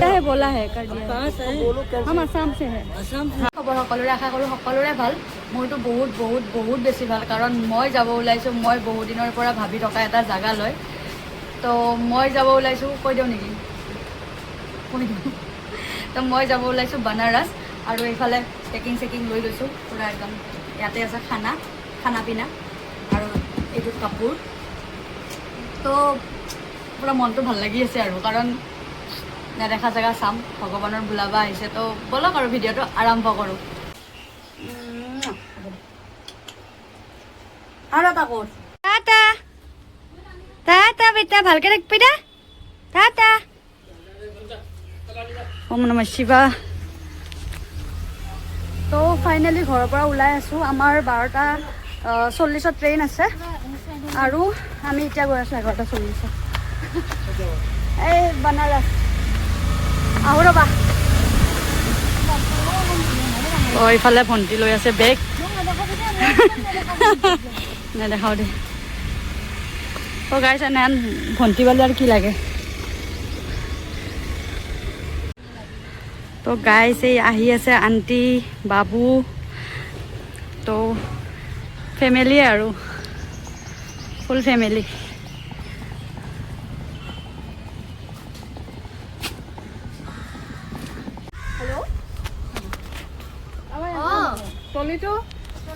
है बोला है कर दिया। हम आसाम से है। খবৰ সকলোৰে আশা কৰোঁ সকলোৰে ভাল। মোৰতো বহুত বহুত বহুত বেছি ভাল, কাৰণ মই যাব ওলাইছোঁ। মই বহুত দিনৰ পৰা ভাবি থকা এটা জাগালৈ, তো মই যাব ওলাইছোঁ। কৈ দিওঁ নেকি? কৈ দিওঁ। তো মই যাব ওলাইছোঁ বানাৰস, আৰু এইফালে পেকিং চেকিং লৈ লৈছোঁ পূৰা একদম। ইয়াতে আছে খানা পিনা আৰু এইটো কাপোৰ। তো পূৰা মনটো ভাল লাগি আছে আৰু, কাৰণ নেদেখা জেগা চাম, ভগৱানৰ বোলাবা আহিছে। তো ব'লক আৰু ভিডিঅ'টো আৰম্ভ কৰোঁ। আৰু এটা ক'ত টাটা টাটা বেটা, ভালকৈ থাকিবি দে। টাটা। ওম নমঃ শিৱা। তো ফাইনেলি ঘৰৰ পৰা ওলাই আছোঁ। আমাৰ 12:40 ট্ৰেইন আছে, আৰু আমি এতিয়া গৈ আছোঁ 11:40। এই বানাৰস আহোঁ ৰ'বা। অঁ এইফালে ভণ্টি লৈ আছে বেগ। নেদেখাওঁ দে। অঁ গাইছ এনে ভণ্টি বালি আৰু কি লাগে। তো গাইছ এই আহি আছে আণ্টি বাবু, তো ফেমিলি আৰু ফুল ফেমিলি।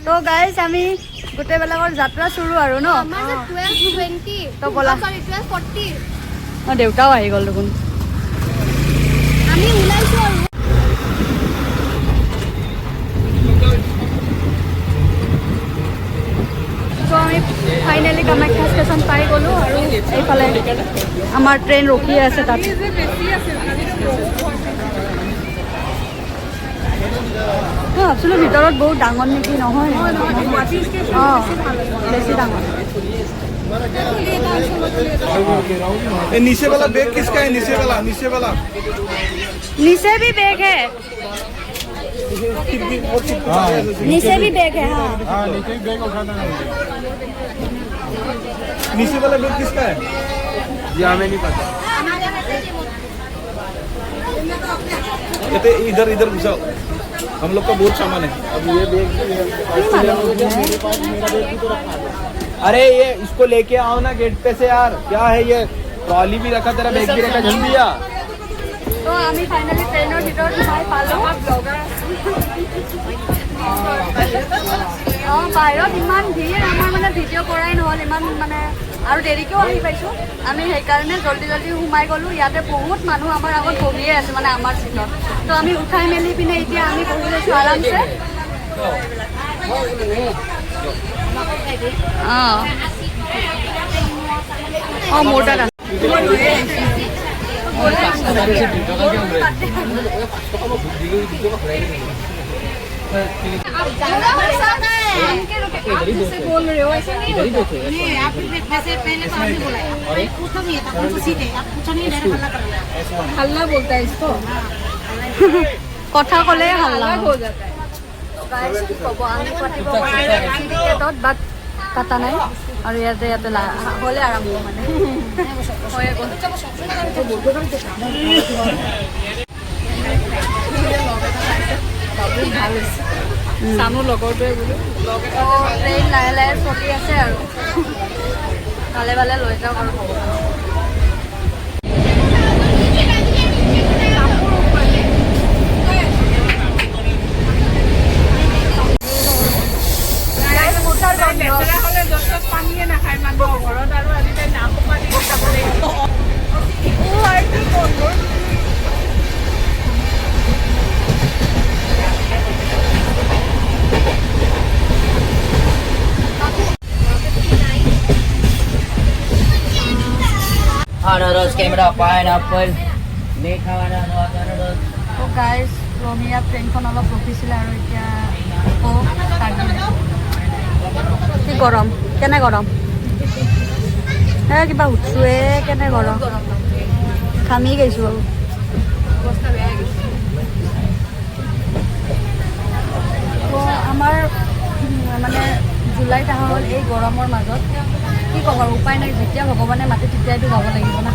তো গাইজ আমি গোটেইবিলাকৰ যাত্ৰা চুৰু আৰু ন। তো ব'লা। অঁ দেউতাও আহি গ'ল দেখোন। আমি ওলাইছোঁ আৰু। তো আমি ফাইনেলি কামাখ্যা ষ্টেচন পাই গ'লোঁ, আৰু এইফালে আমাৰ ট্ৰেইন ৰখি আছে তাত। মই ভাবছিলোঁ ভিতৰত বহুত ডাঙৰ নেকি, নহয়। অঁ বেছি ডাঙৰ। नीचे वाला बैग किसका है? नीचे वाला नीचे भी बैग है। नीचे भी बैग है। हाँ नीचे बैग उठाना है। नीचे वाला बैग किसका है? ये हमें नहीं पता। इधर इधर घुसाओ, हम लोग का बहुत सामान है। अब ये बैग मेरे पास, मेरा बैग भी तो रखा है। अरे ये इसको लेके आओ ना गेट पे से यार। क्या है ये? ट्रॉली भी रखा, तेरा बैग भी रखा, जल्दी आ। तो আমি ফাইনেলি ট্ৰেইনৰ ভিতৰত সোমাই পালোঁ। অঁ বাহিৰত ইমান ভিৰ, আমাৰ মানে ভিডিঅ' কৰাই নহ'ল ইমান, মানে আৰু দেৰিকেও আহি পাইছোঁ আমি, সেইকাৰণে জল্দি সোমাই গ'লোঁ। ইয়াতে বহুত মানুহ আমাৰ আগত বহিয়ে আছে, মানে আমাৰ চিটত। তো আমি উঠাই মেলি পিনে এতিয়া আমি বহি লৈছোঁ আৰামছে। অঁ মোৰ তাত আছে। बोल रहे हो ऐसा नहीं होता। नहीं आप वैसे पहले तो आपने बोला है, पूछा नहीं था, कौन सा सीट है आप पूछा नहीं, डायरेक्ट हल्ला कर रहा है। हल्ला बोलता है इसको। কথা ক'লে হাল্লা হৈ যায়। গাইছ ক'ব আমি পাতিব টিকেটত বাট কাটা নাই, আৰু ইয়াতে হ'লে আৰম্ভ মানে হৈ গ'ল। ভাল হৈছে চানো লগৰটোৱে বোলো। ট্ৰেইন লাহে লাহে চলি আছে আৰু ভালে ভালে লৈ যাওক আৰু পানীয়ে নাখায় মানুহৰ ঘৰত, আৰু আজিকালি নাম পানী খাব লাগিব। Ananas, camera, pineapple, मीठा वाला ananas। তো গাইজ ৰঙিয়া ট্ৰেইনখন অলপ ৰখিছিলে, আৰু এতিয়া কি গৰম, কেনে গৰম কিবা উঠছোৱে, কেনে গৰম ঘামি গৈছোঁ আৰু অৱস্থা বেয়া হৈ গৈছে। তো আমাৰ মানে জুলাইত অহা হ'ল এই গৰমৰ মাজত, কি ক'ব আৰু উপায় নাই, যেতিয়া ভগৱানে মাতে তেতিয়াইতো যাব লাগিব না।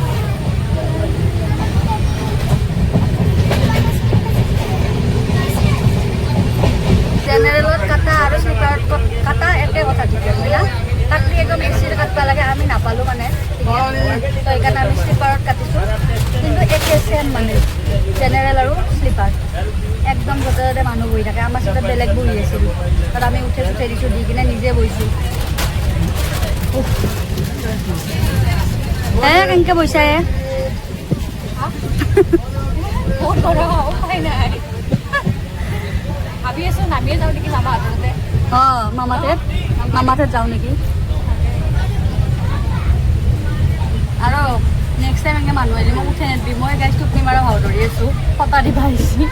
জেনেৰেলত কাটা আৰু স্লিপাৰত কাটা একে কথা টিকেট মিলা কাটি একদম এচিৰ কাটবা লাগে আমি নাপালোঁ মানে তো সেইকাৰণে আমি স্লিপাৰত কাটিছোঁ কিন্তু একে চেম মানে জেনেৰেল আৰু স্লিপাৰ একদম য'তে য'তে মানুহ বহি থাকে আমাৰ সাথে বেলেগ বহি আছিল তাত আমি উঠে দিছোঁ দি কিনে নিজে বহিছোঁ কেনেকৈ বহিছা বহুত গৰম উপায় নাই ভাবি আছোঁ নামিয়ে যাওঁ নেকি মামাহঁততে অঁ মামাহঁত যাওঁ নেকি আৰু নেক্সট টাইম এনেকৈ মানুহ আহিলে মোক উঠে নেদি মই গাইজ টোপনি মাৰা ভাও ধৰি আছোঁ ফটা দিব আহিছি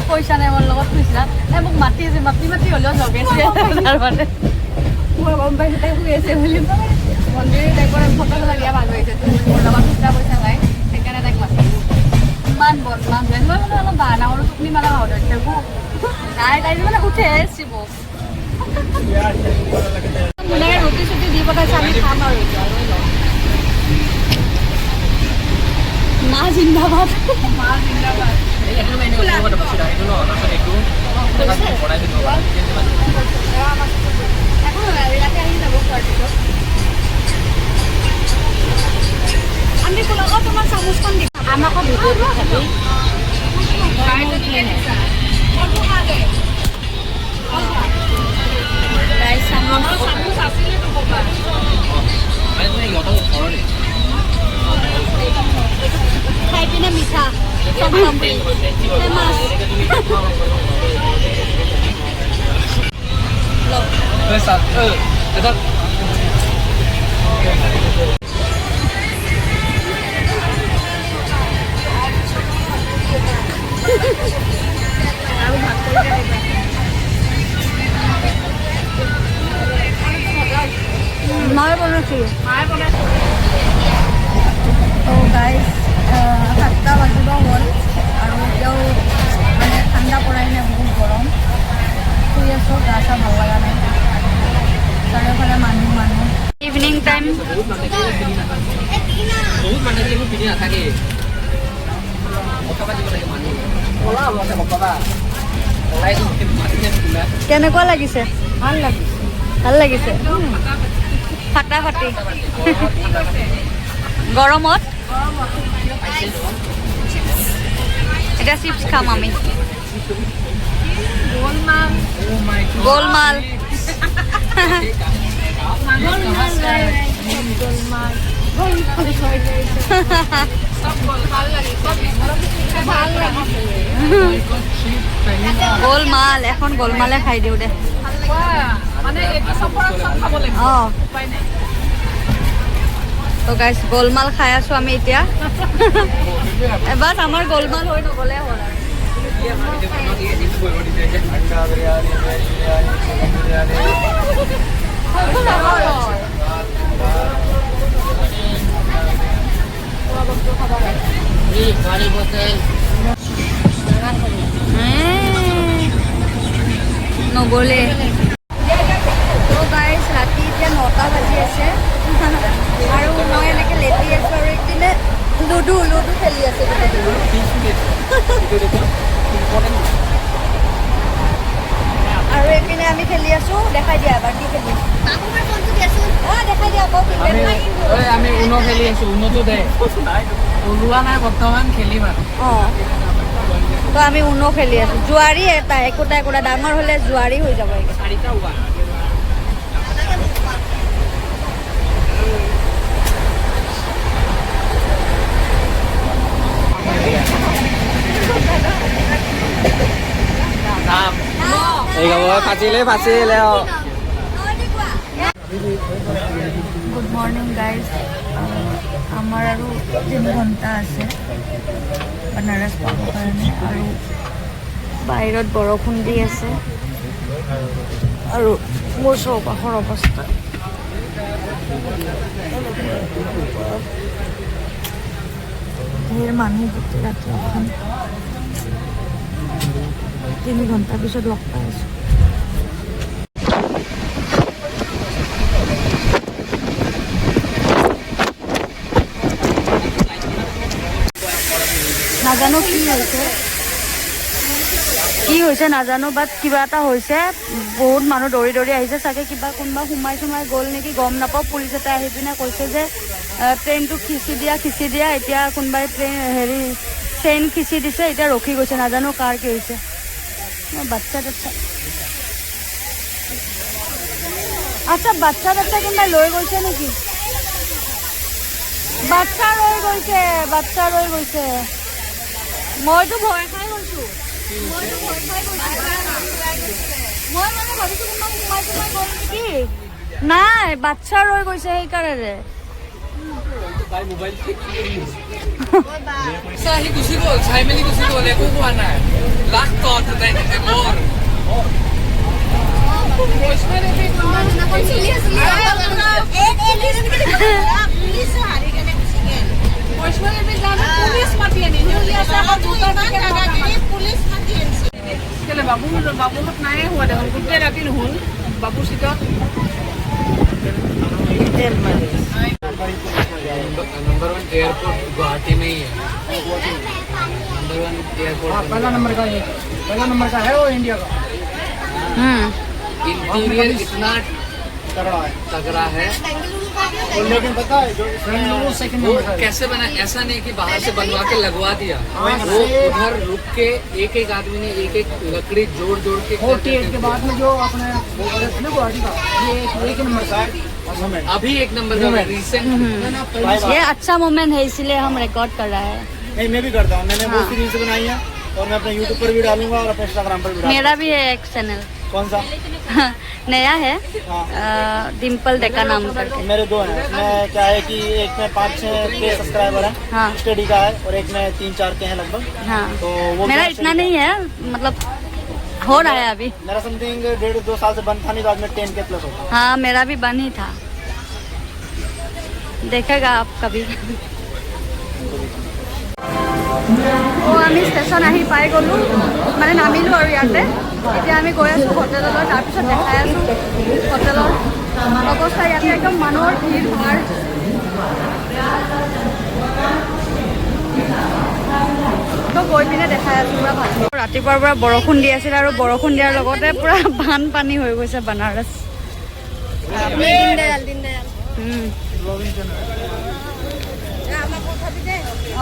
পইচা নাই মোৰ লগত খুজিলা মোক মাতি আছে মাতি হ'লেও জগাইছে তাৰমানে মই গম পাইছোঁ তাই শুই আছে বুলি মন্দিৰ টাইপৰ ফটো দিয়া মানুহ আহিছে মোৰ লগত খুচৰা পইচা নাই সেইকাৰণে তাইক মাতি ইমান বদমাছ মই মানে অলপ বাহানা কৰোঁ টোপনি মাৰা ভাও ধৰি থাকোঁ নাই তাই মানে উঠে আহিছে মোক মানে ৰুটি চুটি দি পঠাইছে আমি খাম আৰু মা জিন্দাবাদ আমি লগত তোমাৰ চামুচখন দি আমাকে ভিতৰত থাকি খাই পিনে মিঠা চব মায়ে বনাইছি তো গাইজ 7টা বাজিব হ'ল আৰু এতিয়াও মানে ঠাণ্ডা পৰাই নাই বহুত গৰম শুই আছোঁ গা চা ভাল লগা নাই চাৰিওফালে মানুহ ইভিনিং টাইম কেনেকুৱা লাগিছে ভাল লাগিছে ফাটাফাটি গৰমত এটা চিপছ খাম আমি গোলমাল গোলমাল এখন গোলমালে খাই দিওঁ দে অঁ তো গাইছ গোলমাল খাই আছোঁ আমি এতিয়া এবাৰ আমাৰ গোলমাল হৈ নগ'লে হ'ল নগ'লে তো গাইছ ৰাতি এতিয়া 9টা বাজি আছে আৰু মই এনেকৈ লেটি আছোঁ আৰু এইপিনে লুডু খেলি আছে আৰু এইপিনে আমি খেলি আছোঁ দেখাই দিয়া এবাৰ কি খেলি দেখাই দিয়া আমি উনো খেলি আছোঁ উনোটো দে ওলোৱা নাই বৰ্তমান খেলিম আৰু অঁ তো আমি উনো খেলি আছোঁ জোৱাৰী এটা একোটা ডাঙৰ হ'লে জোৱাৰী হৈ যাব 4টা ওৱা ফাঁচিলে গুড মৰ্ণিং গাইজ আমাৰ আৰু 3 ঘণ্টা আছে বানাৰস পাবৰ কাৰণে আৰু বাহিৰত বৰষুণ দি আছে আৰু মোৰ চৌপাশৰ অৱস্থা ধেৰ মানুহ গোটেই ৰাতি এখন 3 ঘণ্টা পিছত লগ পাই আছোঁ নাজানো কি হৈছে কি হৈছে নাজানো, বাট কিবা এটা হৈছে। বহুত মানুহ দৌৰি দৌৰি আহিছে, চাগে কিবা কোনোবা সোমাই গ'ল নেকি গম নাপাওঁ। পুলিচ এটা আহি পিনে কৈছে যে ট্ৰেইনটো খিচি দিয়া। এতিয়া কোনোবাই ট্ৰেইন খিচি দিছে, এতিয়া ৰখি গৈছে, নাজানো কাৰ কি হৈছে। বাচ্চা আচ্ছা, বাচ্চা কোনোবাই লৈ গৈছে নেকি? বাচ্চা ৰৈ গৈছে। মইতো ভয় খাই গৈছো। মই মানে ভাবিছো কোনোবা সোমাই গ'ল নেকি। নাই, বাচ্চা ৰৈ গৈছে সেইকাৰণে। গুচি গ'ল, চাই মেলি গুচি গ'ল, একো কোৱা নাই। বাবুহঁত নাই হোৱা দেখোন, গোটেই ৰাতি নহ'ল বাবুৰ চিটত। नंबर 1 एयरपोर्ट गुवाहाटी में ही है। नंबर 1 एयरपोर्ट पहला नंबर का है वो इंडिया का। इंटीरियर इतना तगड़ा है। लेकिन पता है जो वो कैसे बना, ऐसा नहीं कि बाहर से बनवा के लगवा दिया, वो उधर रुक के एक आदमी ने एक लकड़ी जोड़ के 48 के बाद में जो अपने गुवाहाटी का ये एक नंबर का है। अभी 1 नंबर का रिसेंट। ये अच्छा मोमेंट है, इसीलिए हम रिकॉर्ड कर रहा है। नहीं, मैं भी करता हूँ। मैंने बहुत सीरीज बनाई है और मैं अपने YouTube पर भी डालूंगा और अपने Instagram पर भी डालूंगा। मेरा भी है एक चैनल। कौन सा? नया है, डिम्पल डेका नाम करके। मेरे 2 हैं। मैं क्या है कि एक में 5-6 के सब्सक्राइबर हैं, हाँ। स्टडी का है, और एक में 3-4 के हैं लगभग। हाँ, तो वो मेरा इतना नहीं है, मतलब हो रहा है अभी। मेरा समथिंग 1.5-2 साल से बंद था, नहीं, बाद में 10 के प्लस होता। हाँ, मेरा भी बन ही था, देखेगा आप कभी। আমি ষ্টেচন আহি পাই গ'লো, মানে নামিলোঁ আৰু ইয়াতে। এতিয়া আমি গৈ আছোঁ হোটেললৈ, তাৰপিছত দেখাই আছোঁ হোটেলৰ অৱস্থা। ইয়াতে একদম মানুহৰ ভিৰ ভাৰ। তো গৈ পিনে দেখাই আছোঁ পুৰা ভাল। ৰাতিপুৱাৰ পৰা বৰষুণ দি আছিল আৰু বৰষুণ দিয়াৰ লগতে পুৰা বানপানী হৈ গৈছে বানাৰস।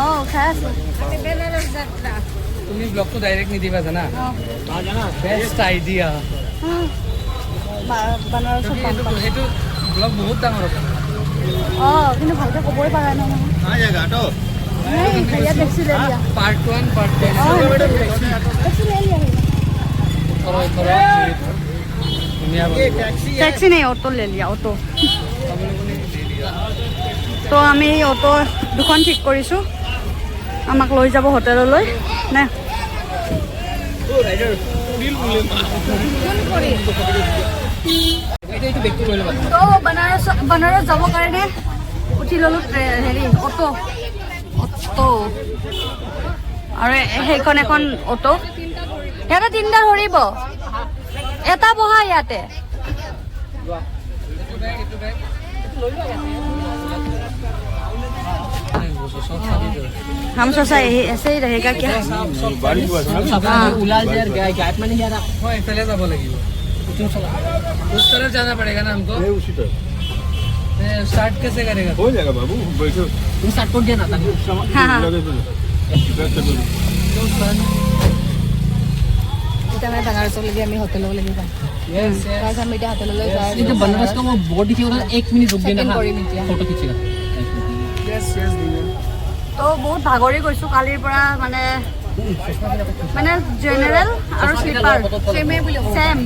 অঁ, খাই আছোঁ। তুমি ব্লগটো ডাইৰেক্ট নিদিবা জানা, বেষ্ট আইডিয়া। বানাৰসত বানপানী। সেইটো ব্লগ বহুত ডাঙৰ হ'ব। অঁ, কিন্তু ভালকৈ ক'বই পৰা নাই নহয়। नहीं भैया टैक्सी ले लिया। पार्ट 1 पार्ट 2 टैक्सी ले लिया टैक्सी नहीं, ऑटो ले लिया, ऑटो। তো আমি অটো দুখন ঠিক কৰিছোঁ, আমাক লৈ যাব হোটেললৈ নে। তো বানাৰস যাবৰ কাৰণে উঠি ল'লোঁ অটো। আৰু সেইখন এখন অটো। ইয়াতে 3টা ধৰিব, এটা বহা ইয়াতে। हम सोचा यही ऐसे ही रहेगा क्या? पहले যাব লাগিব, उस तरफ जाना पड़ेगा ना हमको। उसी तरह स्टार्ट कैसे करेगा? हो जाएगा बाबू, बैठो। तुम स्टार्ट कर दिया ना था। हाँ हाँ। এতিয়া মানে বানাৰসলৈকে আমি হোটেললৈ যাম। তাৰপিছত আমি এতিয়া হোটেললৈ যাই ये जो बनारस का वो बोर्ड दिखेगा ना, 1 मिनट रुक देना, কৰিম এতিয়া। फोटो खींचेगा। তো বহুত ভাগৰি গৈছোঁ কালিৰ পৰা, মানে জেনেৰেল আৰু শ্লিপাৰ ছেমে বুলি ছেম।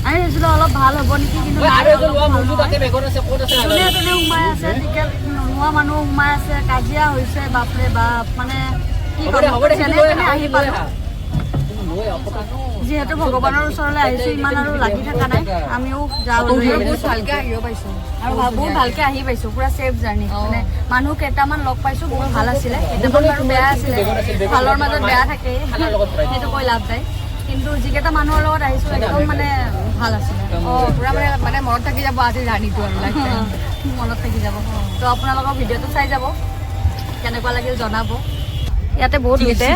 আমি ভাবিছিলোঁ অলপ ভাল হ'ব নেকি, কিন্তু যোনে যোনে সোমাই আছে, টিকেট নোহোৱা মানুহ সোমাই আছে, কাজিয়া হৈছে, বাপৰে বাপ। মানে কি যেনে তেনে আহি পালোঁ। যিহেতু ভগৱানৰ ওচৰলৈ আহিছোঁ, ইমান আৰু লাগি থকা নাই, আমিও যাওঁ। বহুত ভালকৈ আহিব পাইছোঁ আৰু বহুত ভালকৈ আহি পাইছোঁ, পুৰা ছেফ জাৰ্ণি। মানে মানুহ কেইটামান লগ পাইছোঁ, বহুত ভাল আছিলে। কেইটামান বাৰু বেয়া আছিলে, ভালৰ মাজত বেয়া থাকে, সেইটো কৈ লাভ নাই। কিন্তু যিকেইটা মানুহৰ লগত আহিছোঁ একদম মানে ভাল আছিলে। অঁ, পূৰা মানে মনত থাকি যাব আজি জাৰ্ণিটো আৰু মনত থাকি যাব। তো আপোনালোকৰ ভিডিঅ'টো চাই যাব, কেনেকুৱা লাগিল জনাব। ইয়াতে বহুত লুটে।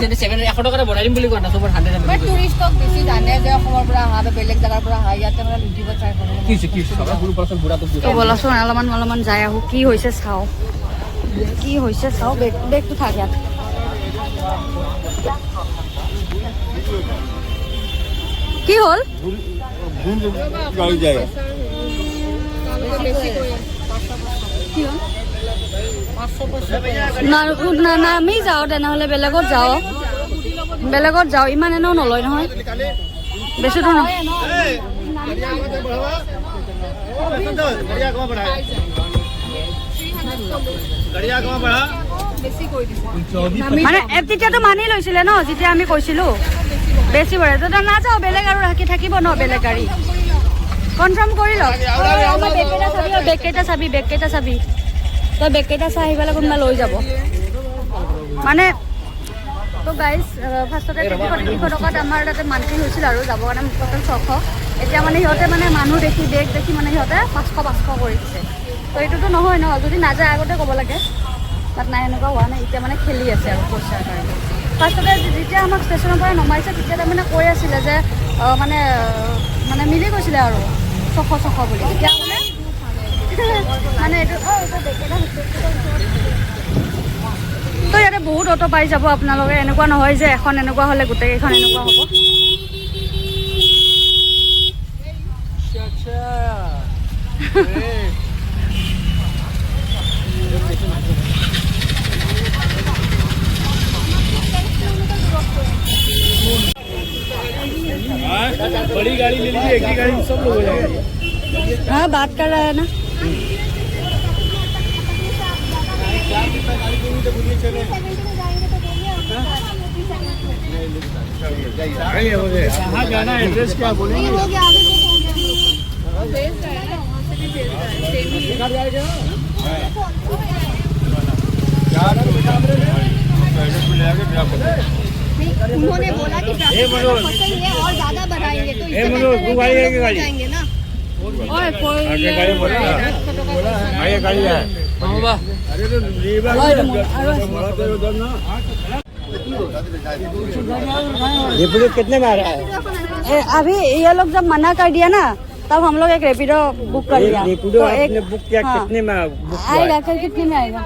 100 টকা বঢ়াই দিম বুলি কোৱা না সবৰ 100 বাট টুৰিষ্টক বেছি জানে যে অসমৰ পৰা অহা বা বেলেগ জাগাৰ পৰা অহা ইয়াতে মানে লুটিব ট্ৰাই কৰে। কি সব গুৰু পাৰসন বুঢ়াটো তো বলাচোন অলপমান যাই আহোঁ, কি হৈছে চাওঁ, কি হৈছে চাওঁ। বেগটো থাক ইয়াত। কি হ'ল? নামি যাওঁ তেনেহ'লে, বেলেগত যাওঁ। ইমান এনেও নলয় নহয়, বেছি দূৰ নহয়। মানে তেতিয়াতো মানি লৈছিলে ন, যেতিয়া আমি কৈছিলোঁ বেছি বঢ়ে, তো নাযাওঁ, বেলেগ আৰু ৰাখি থাকিব ন, বেলেগ গাড়ী কনফাৰ্ম কৰি লওক। বেগকেইটা চাবি তই বেগকেইটা চাই আহি পেলাই কোনোবা লৈ যাব মানে। তো গাইজ ফাৰ্ষ্টতে 300 টকাত আমাৰ তাতে মান্থলি হৈছিল আৰু যাব কাৰণে ট'টেল 600। এতিয়া মানে সিহঁতে মানে মানুহ দেখি বেগ দেখি মানে সিহঁতে 500 কৰি দিছে। তো এইটোতো নহয় ন, যদি নাযায় আগতে ক'ব লাগে, তাত নাই, এনেকুৱা হোৱা নাই। এতিয়া মানে খেলি আছে আৰু পইচাৰ কাৰণে। ফাৰ্ষ্টতে যেতিয়া আমাক ষ্টেচনৰ পৰা নমাইছে তেতিয়া তাৰমানে কৈ আছিলে যে মানে মিলি গৈছিলে আৰু 600 বুলি। এতিয়া মানে এইটো তো ইয়াতে বহুত অটো পাই যাব আপোনালোকে। এনেকুৱা নহয় যে এখন এনেকুৱা হ'লে গোটেইকেইখন এনেকুৱা হ'ব। बड़ी गाड़ी ले लीजिए, एक ही गाड़ी में सब लोग हो जाएंगे। हाँ, बात कर रहा है ना। कहाँ जाना है, एड्रेस क्या बोलेंगे? उन्होंने बोला कि फसल है और ज्यादा बढ़ाएंगे तो इससे जाएंगे ना। गाड़ी है ये पूरे कितने में आ रहा है? अभी ये लोग जब मना कर दिया ना, तब हम लोग एक रेपिडो बुक कर लिया। रेपिडो तो आपने बुक किया, हाँ, कितने में बुक आएगा? फिर कितने में आएगा?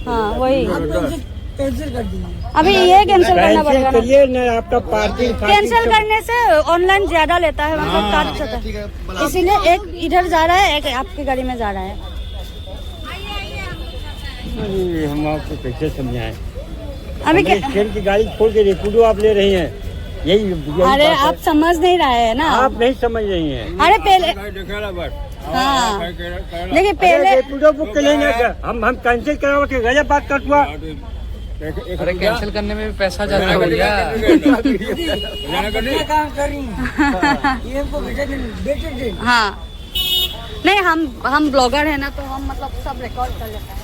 हाँ वही अभी ये कैंसिल करना पड़ेगा ना। आपका पार्किंग कैंसिल करने से ऑनलाइन ज्यादा लेता है, मतलब काट सकता है। इसीलिए एक इधर जा रहा है, एक आपकी गाड़ी में जा रहा है। हम आपको कैसे समझाएं? अभी ट्रेन की गाड़ी खोल के रेपिडो आप ले रही हैं, यही अरे आप समझ नहीं रहे हैं ना। आप नहीं समझ रही हैं। अरे पहले हाँ, देखिए पहले रेपिडो बुक कर लेंगे, हम कैंसिल कराओ के गलत बात कर हुआ। अरे कैंसिल करने में भी पैसा जाता है भैया। हाँ नहीं, हम ब्लॉगर है ना, तो हम मतलब सब रिकॉर्ड कर लेते हैं।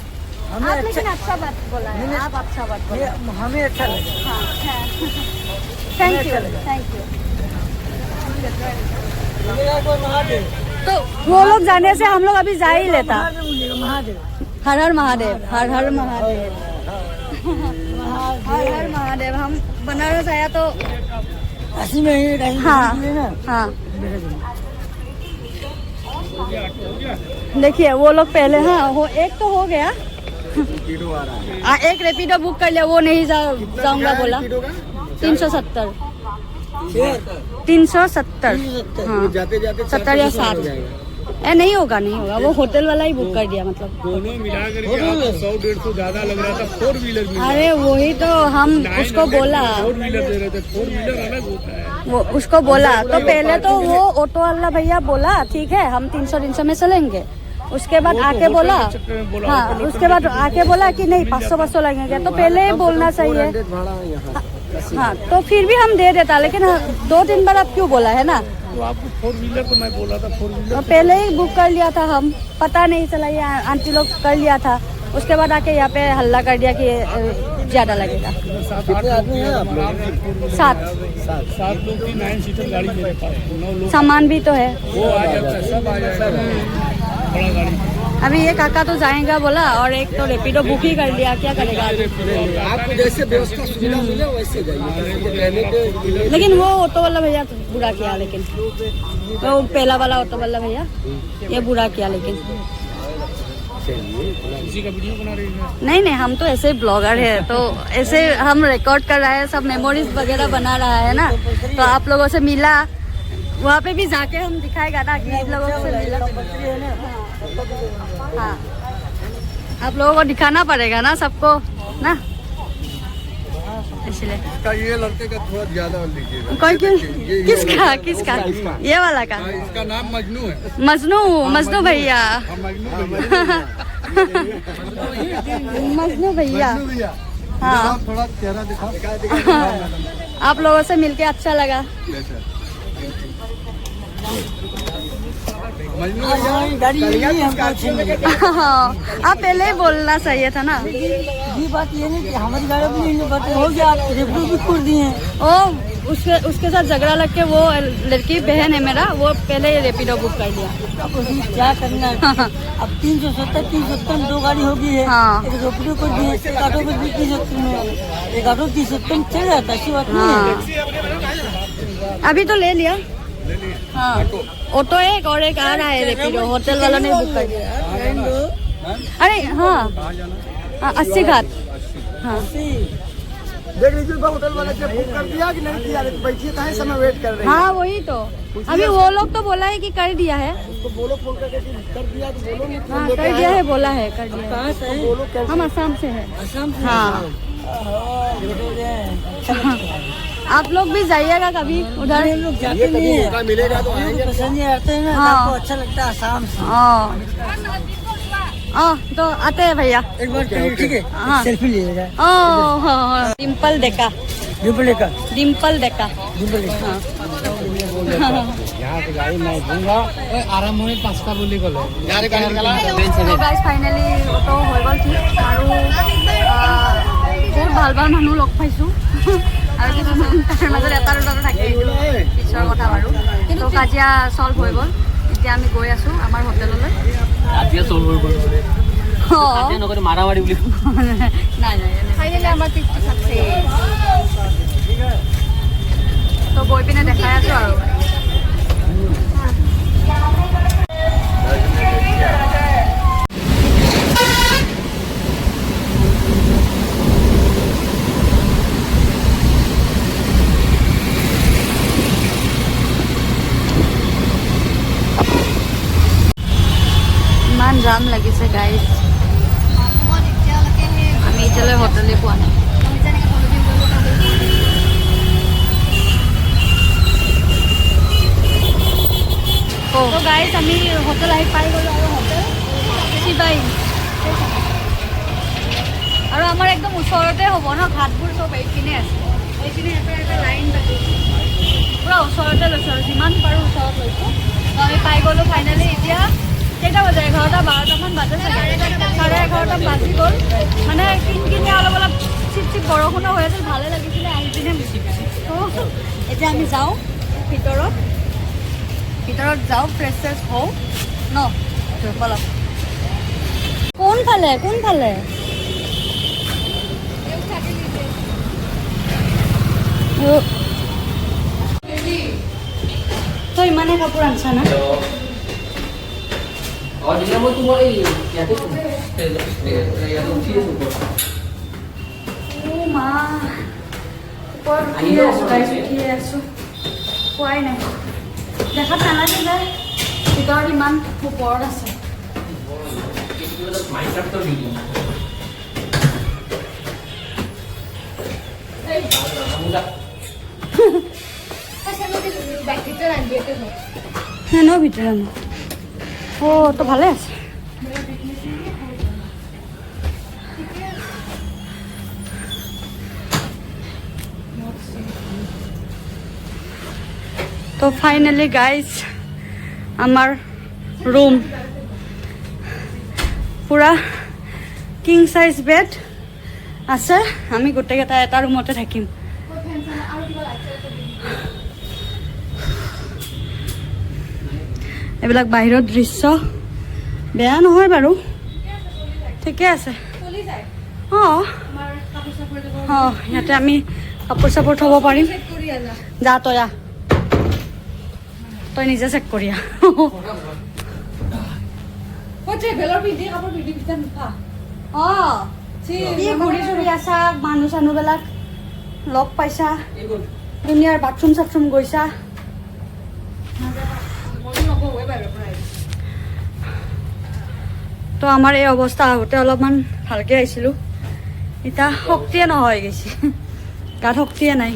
आप लेकिन अच्छा बात बोला है, आप अच्छा बात बोला, हमें अच्छा लगा। हाँ, थैंक यू। तो वो लोग जाने से हम लोग अभी जा ही लेता। हर हर महादेव, हर हर महादेव, हर हर महादेव। हम बनारस आया तो हाँ हाँ, देखिए वो लोग पहले, हाँ वो एक तो हो गया, एक रेपिडो बुक कर लिया, वो नहीं जाऊंगा बोला। 370 हाँ, 70 या 60 नहीं होगा वो होटल वाला ही बुक कर दिया, मतलब दोनों मिलाकर 100-150 ज्यादा लग रहा था। 4 व्हीलर अरे वही तो हम उसको बोला, 4 व्हीलर दे रहे थे, 4 व्हीलर अलग होता है। वो उसको बोला तो पहले तो वो ऑटो वाला भैया बोला ठीक है हम 300 में चलेंगे। उसके बाद आके बोला, हाँ उसके बाद आके बोला कि नहीं 500 लगेंगे। तो पहले ही बोलना चाहिए। हाँ तो फिर भी हम दे देता, लेकिन 2-3 बार आप क्यों बोला है ना। तो आपको 4 व्हीलर तो मैं बोला था, 4 व्हीलर तो पहले ही बुक कर लिया था, हम पता नहीं चला, ये आंटी लोग कर लिया था। उसके बाद आके यहाँ पे हल्ला कर दिया कि ज्यादा लगेगा। 7 आदमी हैं आप लोग? 7 लोग की 9 सीटर गाड़ी मेरे पास, 9 लोग। सामान भी तो है, वो आ जाता है, सब आ जाएगा, बड़ा गाड़ी। अभी ये काका तो जाएगा बोला और एक तो रेपिडो बुक ही कर लिया, क्या करेगा आपको जैसे व्यवस्था सुविधा मिले वैसे जाइए। लेकिन वो ऑटो वाला भैया तो बुरा किया, लेकिन वो पहला वाला ऑटो वाला भैया ये बुरा किया। लेकिन नहीं नहीं, हम तो ऐसे ब्लॉगर है, तो ऐसे हम रिकॉर्ड कर रहा है, सब मेमोरीज वगैरह बना रहा है ना। तो आप लोगों से मिला, वहाँ पे भी जाके हम दिखाएगा ना कि आप लोगों से मिला। हाँ, आप लोगों को दिखाना पड़ेगा ना सबको ना, इसलिए। ये लड़के का थोड़ा ज्यादा लीजिएगा। कोई क्यों? किसका ये वाला का? इसका नाम मजनू है। मजनू भैया। मजनू भैया। हाँ, थोड़ा चेहरा दिखा। आप लोगों से मिलके अच्छा लगा। आप पहले ही बोलना चाहिए था ना। ये बात ये नहीं कि हमारी गाड़ी भी नहीं बात हो गया, आप रेफर भी कर दिए हैं। ओ उसके साथ झगड़ा लग के, वो लड़की बहन है मेरा, वो पहले ही रेपिडो बुक कर लिया। अब उसमें क्या करना है? अब 370 में 2 गाड़ी होगी है। हाँ। एक रेपिडो कर दिए, एक ऑटो पर भी 370 में, एक ऑटो 370 में चल जाता है, ऐसी बात नहीं है। अभी तो ले लिया। हाँ, ऑटो एक और एक आ रहा है रेपिडो, होटल वालों ने बुक कर दिया। अरे हाँ, 80 घाट। हाँ, देख लीजिए होटल वाले ने बुक कर दिया कि नहीं किया, बैठिए कहाँ समय वेट कर रहे हैं। हाँ वही तो, अभी वो लोग तो बोला है कि कर दिया है। उसको बोलो फोन करके कि कर दिया तो बोलो नहीं। हाँ कर दिया है, बोला है कर दिया। कहाँ से है? बोलो कैसे। हम असम से है। असम से? हाँ, आप लोग भी जाइएगा कभी उधर। हम लोग जाते नहीं है, मौका मिलेगा तो आएंगे। पसंद नहीं आते हैं ना, हाँ। आपको अच्छा लगता है आसाम से। तो आते हैं भैया। एक बार ठीक है, हाँ। सेल्फी लीजिएगा। डिम्पल डेका। डिम्पल का डिम्पल डेका। हाँ। यहाँ से गाड़ी मैं दूंगा। आराम होने 5টা বুলি ক'লে। গাইজ ফাইনেলি অটো হৈ গ'ল ঠিক, আৰু বহুত ভাল ভাল মানুহ লগ পাইছোঁ, আৰু কিছুমান তাৰ মাজত এটা দুটাটো থাকে, পিছৰ কথা বাৰু। কিন্তু কাজিয়া চল্ভ হৈ গ'ল। এতিয়া আমি গৈ আছোঁ আমাৰ হোটেললৈ। ৰাতিয়ে চল্ভ হৈ গ'ল। অঁ ৰাতিয়ে নকৰি মাৰামাৰি বুলি নাই নাই, ফাইনেলি আমাৰ ট্ৰিপটো ছাকচেছ। তো গৈ পিনে দেখাই আছোঁ আৰু। ইমান জাম লাগিছে গাইজ, আমি এতিয়ালৈ হোটেলে পোৱা নাই। তো গাইজ আমি হোটেল আহি পাই গ'লোঁ, আৰু হোটেল শিৱাই, আৰু আমাৰ একদম ওচৰতে হ'ব ন, ঘাটবোৰ চব এইপিনে আছে, এইপিনে এটা লাইন পাতি পূৰা ওচৰতে লৈছোঁ, আৰু যিমান পাৰোঁ ওচৰত লৈছোঁ। তো আমি পাই গ'লোঁ ফাইনেলি। এতিয়া কেইটা বাজে? 11-12টামান বাজে চাগে, 11:30 বাজি গ'ল। মানে কিনকিনীয়া অলপ অলপ চিপ চিপ বৰষুণো হৈ আছিল, ভালে লাগিছিলে আহি পিনে। তো এতিয়া আমি যাওঁ ভিতৰত যাওঁ, ফ্ৰেছ ফ্ৰেছ হওঁ ন। অলপ কোনফালে তই ইমানে কাপোৰ আনছা না? और दिना মই তোমাৰ এই ইয়াতে উঠি আছো। অ' মা, ওপৰত উঠিয়ে আছোঁ গাইজ, উঠিয়ে আছোঁ, পোৱাই নাই। দেখাত নালাগে যে ভিতৰত ইমান ওপৰত আছে। মাইনক্ৰাফ্টৰ ভিডিঅ'। ন ভিতৰত অঁ, তো ভালে আছে। তো ফাইনেলি গাইজ আমাৰ ৰুম পুৰা কিং সাইজ বেড আছে। আমি গোটেইকেইটা এটা ৰুমতে থাকিম। এইবিলাক বাহিৰৰ দৃশ্য, বেয়া নহয় বাৰু, ঠিকে আছে। অঁ অঁ, ইয়াতে আমি কাপোৰ চাপোৰ থ'ব পাৰিম। যা তই নিজে চেক কৰি আহ। অঁ, কি ঘূৰি চুৰি আছা, মানুহ চানুহবিলাক লগ পাইছা, দুনিয়াৰ বাথৰুম চাথৰুম গৈছা। তো আমাৰ এই অৱস্থা আগতে অলপমান ভালকৈ আহিছিলোঁ, এতিয়া শক্তিয়ে নহয় গৈছে, গাত শক্তিয়ে নাই।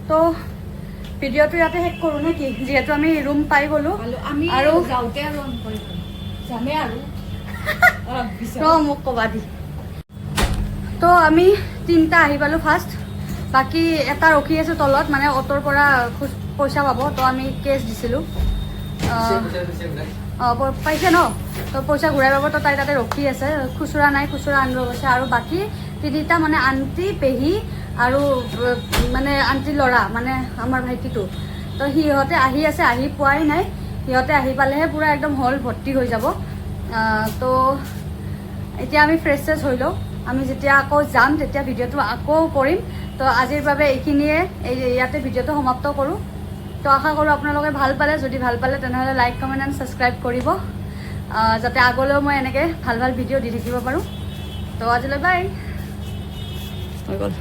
তো ভিডিঅ'টো ইয়াতে শেষ কৰোঁ নে কি, যিহেতু আমি ৰুম পাই গ'লোঁ। আৰু যাওঁতে আৰু যামে আৰু মোক ক'বা দি। তো আমি 3টা আহি পালোঁ ফাৰ্ষ্ট, বাকী এটা ৰখি আছোঁ তলত, মানে অ'টোৰ পৰা পইচা পাব। তো আমি কেছ দিছিলোঁ, পাইছে ন, তো পইচা ঘূৰাই পাব। তো তাই তাতে ৰখি আছে, খুচুৰা নাই, খুচুৰা আনিব গৈছে। আৰু বাকী 3টা মানে আণ্টি, পেহী আৰু মানে আণ্টিৰ ল'ৰা, মানে আমাৰ ভাইটিটো। তো সিহঁতে আহি আছে, আহি পোৱাই নাই। সিহঁতে আহি পালেহে পূৰা একদম হল ভৰ্তি হৈ যাব। তো এতিয়া আমি ফ্ৰেছ চেছ হৈ লওঁ, আমি যেতিয়া আকৌ যাম তেতিয়া ভিডিঅ'টো আকৌ কৰিম। তো আজিৰ বাবে এইখিনিয়ে, ইয়াতে ভিডিঅ'টো সমাপ্ত কৰোঁ। তো আশা কৰোঁ আপোনালোকে ভাল পালে, যদি ভাল পালে তেনেহ'লে লাইক কমেণ্ট এণ্ড ছাবস্ক্ৰাইব কৰিব, যাতে আগলৈও মই এনেকৈ ভাল ভাল ভিডিঅ' দি থাকিব পাৰোঁ। তো আজিলৈ বাই, হৈ গ'ল।